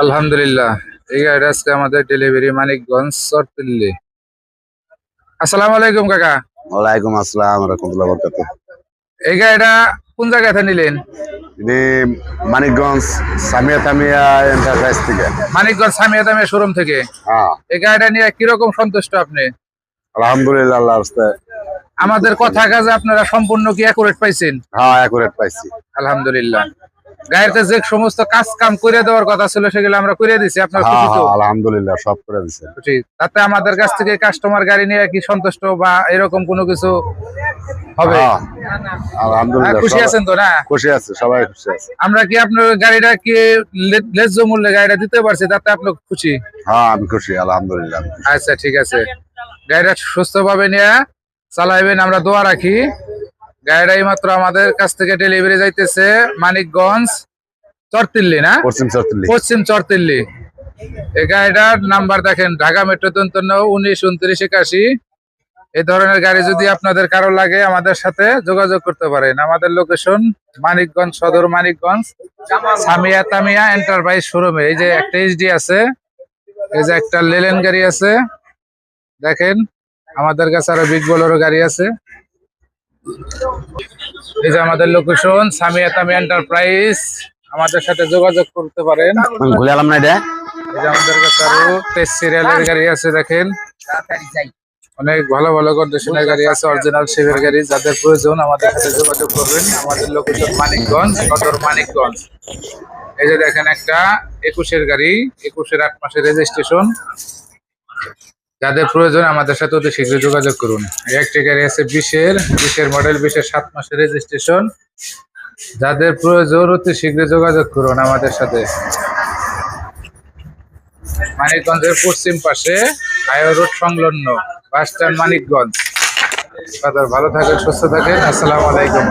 আলহামদুলিল্লাহ। এই গাড়িটা আজকে আমাদের ডেলিভারি মানিকগঞ্জ চরতিল্লি। আসসালামু আলাইকুম কাকা। ওয়ালাইকুম আসসালাম রাহমাতুল্লাহি ওয়া বারাকাতুহু। এই গাড়িটা কোন জায়গাতে নিলেন? ইনি মানিকগঞ্জ সামিয়া তামিয়া এন্টারপ্রাইজ থেকে। মানিকগঞ্জ সামিয়া দামিয়া শোরুম থেকে। হ্যাঁ, এই গাড়িটা নিয়ে কিরকম সন্তুষ্ট আপনি? আলহামদুলিল্লাহ আল্লাহর রাস্তায়। আমাদের কথা কাজে আপনারা সম্পূর্ণ কি অ্যাকুরেট পাইছেন? হ্যাঁ, অ্যাকুরেট পাইছি। আলহামদুলিল্লাহ। গাড়িতে যে সমস্ত কাজ কাম করে দেওয়ার কথা ছিল সেগুলো আমরা করে দিছি। আপনার হ্যাঁ খুশি তো? হ্যাঁ, আলহামদুলিল্লাহ সব করে দিছে। খুশি। তাতে আমাদের কাছ থেকে কাস্টমার গাড়ি নিয়ে কি সন্তুষ্ট বা এরকম কোনো কিছু হবে? হ্যাঁ, আলহামদুলিল্লাহ খুশি আছেন তো না? খুশি আছে, সবাই খুশি আছে। আমরা কি আপনার গাড়িটা কি ন্যায্য মূল্যে গাড়িটা দিতে পারছি, তাতে আপনি খুশি? হ্যাঁ, আমি খুশি আলহামদুলিল্লাহ আমি খুশি। আচ্ছা ঠিক আছে, গাড়িটা সুস্থভাবে নিয়ে চালাইবেন, আমরা দোয়া রাখি। গাড়িটা মাত্র আমাদের কাছ থেকে ডেলিভারি যাইতেছে মানিকগঞ্জ চরতিল্লি না? পশ্চিম চরতিল্লি। পশ্চিম চরতিল্লি। এই গাড়িটার নাম্বার দেখেন, ঢাকা মেট্রো 19 29 81। এই ধরনের গাড়ি যদি আপনাদের কারো লাগে আমাদের সাথে যোগাযোগ করতে পারেন। আমাদের লোকেশন মানিকগঞ্জ সদর, মানিকগঞ্জ সামিয়া তামিয়া এন্টারপ্রাইজ শোরুমে। এই যে একটা এইচডি আছে, এই যে একটা লেলেন গাড়ি আছে, দেখেন আমাদের কাছে আরো বিগ বোলেরো গাড়ি আছে। এই যে আমাদের লোকেশন সামিয়া তামিয়া এন্টারপ্রাইজ, আমাদের সাথে যোগাযোগ করতে পারেন। আমি ঘুরে এলাম না এটা। এই যে আমাদের কাছে আরো টেস্ট সিরিয়ালের গাড়ি আছে, দেখেন অনেক ভালো ভালো কন্ডিশনের গাড়ি আছে, অরিজিনাল শেপের গাড়ি। যাদের প্রয়োজন আমাদের সাথে যোগাযোগ করবেন। আমাদের লোকেশন মানিকগঞ্জ সদর, মানিকগঞ্জ। এই যে দেখেন একটা 21-এর গাড়ি, 21-এর 8 মাসের রেজিস্ট্রেশন। যাদের প্রয়োজন আমাদের সাথে অতি শীঘ্র যোগাযোগ করুন। এই একটি গাড়ি আছে 20-এর মডেল, 20-এর 7 মাসের রেজিস্ট্রেশন। যাদের প্রয়োজন অতি শীঘ্র যোগাযোগ করুন আমাদের সাথে। মানিকগঞ্জের পশ্চিম পাশে হাইওয়ে রোড সংলগ্ন বাস স্ট্যান্ড, মানিকগঞ্জ। ভালো থাকেন, সুস্থ থাকেন। আসসালামু আলাইকুম।